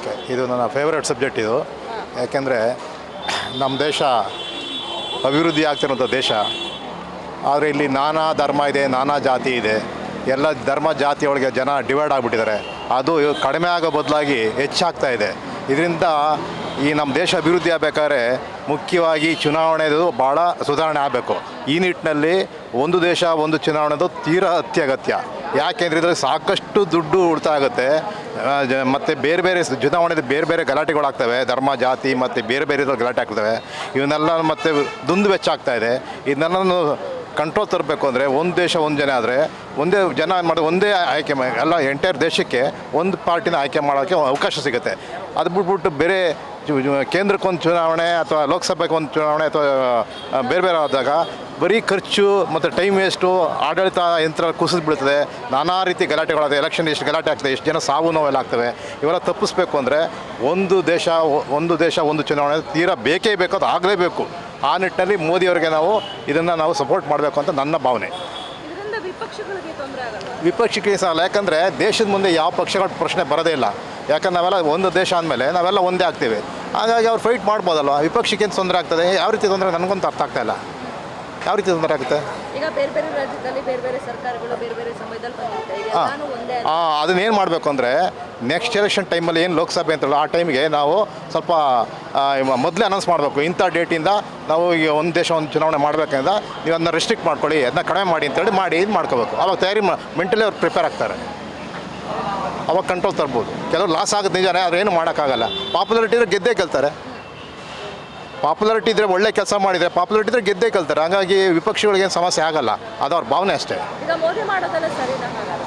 Okay, ಇದು ನನ್ನ favourite subject ಇದು. ಯಾಕೆಂದರೆ ನಮ್ಮ ದೇಶ ಅಭಿವೃದ್ಧಿ ಆಗ್ತಿರೋಂಥ ದೇಶ. ಆದರೆ ಇಲ್ಲಿ ನಾನಾ ಧರ್ಮ ಇದೆ, ನಾನಾ ಜಾತಿ ಇದೆ. ಎಲ್ಲ ಧರ್ಮ ಜಾತಿಯೊಳಗೆ ಜನ ಡಿವೈಡ್ ಆಗಿಬಿಟ್ಟಿದ್ದಾರೆ. ಅದು ಕಡಿಮೆ ಆಗೋ ಬದಲಾಗಿ ಹೆಚ್ಚಾಗ್ತಾ ಇದೆ. ಇದರಿಂದ ಈ ನಮ್ಮ ದೇಶ ಅಭಿವೃದ್ಧಿ ಆಗಬೇಕಾದ್ರೆ ಮುಖ್ಯವಾಗಿ ಚುನಾವಣೆದು ಭಾಳ ಸುಧಾರಣೆ ಆಗಬೇಕು. ಈ ನಿಟ್ಟಿನಲ್ಲಿ ಒಂದು ದೇಶ ಒಂದು ಚುನಾವಣೆದು ತೀರಾ ಅತ್ಯಗತ್ಯ. ಯಾಕೆಂದರೆ ಇದರಲ್ಲಿ ಸಾಕಷ್ಟು ದುಡ್ಡು ಉಳಿತಾಯ ಆಗುತ್ತೆ. ಮತ್ತು ಬೇರೆ ಬೇರೆ ಚುನಾವಣೆದು ಬೇರೆ ಬೇರೆ ಗಲಾಟೆಗಳಾಗ್ತವೆ, ಧರ್ಮ ಜಾತಿ ಮತ್ತು ಬೇರೆ ಬೇರೆ ಗಲಾಟೆ ಆಗ್ತವೆ. ಇವನ್ನೆಲ್ಲ ಮತ್ತು ದುಂದು ವೆಚ್ಚ ಆಗ್ತಾಯಿದೆ. ಇದನ್ನೆಲ್ಲನೂ ಕಂಟ್ರೋಲ್ ತರಬೇಕು ಅಂದರೆ ಒಂದು ದೇಶ ಒಂದು ಜನ ಆದರೆ ಒಂದೇ ಜನ ಮಾಡಿ ಒಂದೇ ಆಯ್ಕೆ ಎಲ್ಲ ಎಂಟೈರ್ ದೇಶಕ್ಕೆ ಒಂದು ಪಾರ್ಟಿನ ಆಯ್ಕೆ ಮಾಡೋಕ್ಕೆ ಅವಕಾಶ ಸಿಗುತ್ತೆ. ಅದು ಬಿಟ್ಬಿಟ್ಟು ಬೇರೆ ಕೇಂದ್ರಕ್ಕೊಂದು ಚುನಾವಣೆ ಅಥವಾ ಲೋಕಸಭೆಗೆ ಒಂದು ಚುನಾವಣೆ ಅಥವಾ ಬೇರೆ ಬೇರೆ ಆದಾಗ ಬರೀ ಖರ್ಚು ಮತ್ತು ಟೈಮ್ ವೇಸ್ಟು, ಆಡಳಿತ ಯಂತ್ರ ಕುಸಿದು ಬೀಳ್ತದೆ. ನಾನಾ ರೀತಿ ಗಲಾಟೆಗಳಾಗ್ತದೆ. ಎಲೆಕ್ಷನ್ ಎಷ್ಟು ಗಲಾಟೆ ಆಗ್ತದೆ, ಎಷ್ಟು ಜನ ಸಾವು ನೋವೆಲ್ಲ ಆಗ್ತವೆ. ಇವೆಲ್ಲ ತಪ್ಪಿಸ್ಬೇಕು ಅಂದರೆ ಒಂದು ದೇಶ ಒಂದು ಚುನಾವಣೆ ತೀರಾ ಬೇಕೇ ಬೇಕು, ಅದು ಆಗಲೇಬೇಕು. ಆ ನಿಟ್ಟಿನಲ್ಲಿ ಮೋದಿಯವರಿಗೆ ಇದನ್ನು ಸಪೋರ್ಟ್ ಮಾಡಬೇಕು ಅಂತ ನನ್ನ ಭಾವನೆ. ವಿಪಕ್ಷಕ್ಕೆ ಸಹ, ಯಾಕಂದರೆ ದೇಶದ ಮುಂದೆ ಯಾವ ಪಕ್ಷಗಳ ಪ್ರಶ್ನೆ ಬರೋದೇ ಇಲ್ಲ. ಯಾಕಂದ್ರೆ ನಾವೆಲ್ಲ ಒಂದು ದೇಶ ಅಂದಮೇಲೆ ನಾವೆಲ್ಲ ಒಂದೇ ಆಗ್ತೀವಿ. ಹಾಗಾಗಿ ಅವ್ರು ಫೈಟ್ ಮಾಡ್ಬೋದಲ್ವ. ವಿಪಕ್ಷಕ್ಕೆ ಏನು ತೊಂದರೆ ಆಗ್ತದೆ? ಯಾವ ರೀತಿ ತೊಂದರೆ ನನಗಂತೂ ಅರ್ಥ ಆಗ್ತಾಯಿಲ್ಲ. ಯಾವ ರೀತಿ ತೊಂದರೆ ಆಗುತ್ತೆ? ಈಗ ಬೇರೆ ಬೇರೆ ರಾಜ್ಯದಲ್ಲಿ ಬೇರೆ ಬೇರೆ ಸರ್ಕಾರಗಳು ಬೇರೆ ಬೇರೆ ಸಮಯದಲ್ಲಿ ಬಂದಿರುತ್ತೆ. ಅದನ್ನೇನು ಮಾಡಬೇಕು ಅಂದರೆ ನೆಕ್ಸ್ಟ್ ಎಲೆಕ್ಷನ್ ಟೈಮಲ್ಲಿ ಏನು ಲೋಕಸಭೆ ಅಂತಲ್ಲ, ಆ ಟೈಮಿಗೆ ನಾವು ಸ್ವಲ್ಪ ಮೊದಲೇ ಅನೌನ್ಸ್ ಮಾಡಬೇಕು. ಇಂಥ ಡೇಟಿಂದ ನಾವು ಈಗ ಒಂದು ದೇಶ ಒಂದು ಚುನಾವಣೆ ಮಾಡಬೇಕಂದ್ರೆ ನೀವು ಅದನ್ನ ರೆಸ್ಟ್ರಿಕ್ಟ್ ಮಾಡ್ಕೊಳ್ಳಿ, ಅದನ್ನ ಕಡಿಮೆ ಮಾಡಿ ಅಂತೇಳಿ ಇದು ಮಾಡ್ಕೋಬೇಕು. ಅವಾಗ ತಯಾರಿ ಮೆಂಟಲಿ ಅವ್ರು ಪ್ರಿಪೇರ್ ಆಗ್ತಾರೆ. ಅವಾಗ ಕಂಟ್ರೋಲ್ ತರ್ಬೋದು. ಕೆಲವರು ಲಾಸ್ ಆಗುತ್ತೆ ನಿಜಾನೇ, ಆದರೆ ಏನು ಮಾಡೋಕ್ಕಾಗಲ್ಲ. ಪಾಪ್ಯುಲಾರಿಟಿ ಇದ್ರೆ ಗೆದ್ದೇ ಗೆಲ್ತಾರೆ. ಪಾಪ್ಯುಲಾರಿಟಿ ಇದ್ದರೆ ಒಳ್ಳೆ ಕೆಲಸ ಮಾಡಿದರೆ ಪಾಪ್ಯುಲಾರಿಟಿ ಇದ್ದರೆ ಗೆದ್ದೇ ಗೆಲ್ತಾರೆ. ಹಾಗಾಗಿ ವಿಪಕ್ಷಗಳಿಗೇನು ಸಮಸ್ಯೆ ಆಗಲ್ಲ. ಅದು ಅವ್ರ ಭಾವನೆ ಅಷ್ಟೇ.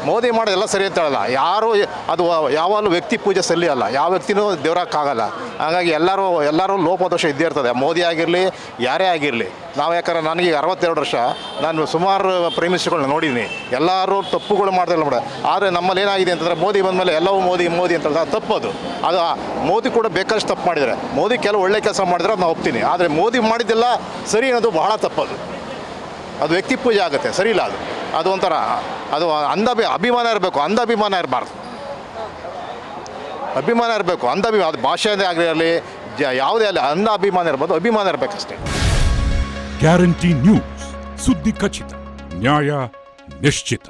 ಮೋದಿ ಮಾಡೋದೆಲ್ಲ ಸರಿ ಅಂತ ಹೇಳಲ್ಲ. ಯಾರು ಅದು ಯಾವಾಗಲೂ ವ್ಯಕ್ತಿ ಪೂಜೆ ಸಲ್ಲಿ ಅಲ್ಲ. ಯಾವ ವ್ಯಕ್ತಿನೂ ದೇವರಾಗಕ್ಕಾಗಲ್ಲ. ಹಾಗಾಗಿ ಎಲ್ಲರೂ ಲೋಪದೋಷ ಇದ್ದೇ ಇರ್ತದೆ. ಮೋದಿ ಆಗಿರಲಿ, ಯಾರೇ ಆಗಿರಲಿ. ನಾವು ಯಾಕಂದ್ರೆ ನನಗೆ 62 ವರ್ಷ, ನಾನು ಸುಮಾರು ಪ್ರೈಮ್ ಮಿನಿಸ್ಟರ್ಗಳನ್ನ ನೋಡಿದ್ದೀನಿ. ಎಲ್ಲರೂ ತಪ್ಪುಗಳು ಮಾಡ್ತಿಲ್ಲ ಮೇಡ. ಆದರೆ ನಮ್ಮಲ್ಲಿ ಏನಾಗಿದೆ ಅಂತಂದರೆ ಮೋದಿ ಬಂದಮೇಲೆ ಎಲ್ಲವೂ ಮೋದಿ ಅಂತ ತಪ್ಪದು. ಅದು ಮೋದಿ ಕೂಡ ಬೇಕಾದಷ್ಟು ತಪ್ಪು ಮಾಡಿದರೆ, ಮೋದಿ ಕೆಲವು ಒಳ್ಳೆ ಕೆಲಸ ಮಾಡಿದ್ರೆ ಅದು ನಾವು ಒಪ್ತೀನಿ. ಆದರೆ ಮೋದಿ ಮಾಡಿದ್ದೆಲ್ಲ ಸರಿ ಅನ್ನೋದು ಬಹಳ ತಪ್ಪದು. ಅದು ವ್ಯಕ್ತಿ ಪೂಜೆ ಆಗುತ್ತೆ, ಸರಿ ಇಲ್ಲ. ಅದು ಒಂಥರ ಅದು ಅಭಿಮಾನ ಇರಬೇಕು, ಅಭಿಮಾನ ಇರಬಾರ್ದು. ಅಭಿಮಾನ ಇರಬೇಕು, ಅದು ಭಾಷೆಯದೇ ಆಗಿರಲಿ, ಯಾವುದೇ ಆಗಲಿ, ಅಭಿಮಾನ ಇರ್ಬೋದು, ಅಭಿಮಾನ ಇರಬೇಕಷ್ಟೇ. ಗ್ಯಾರಂಟಿ ನ್ಯೂಸ್, ಸುದ್ದಿ ಖಚಿತ, ನ್ಯಾಯ ನಿಶ್ಚಿತ.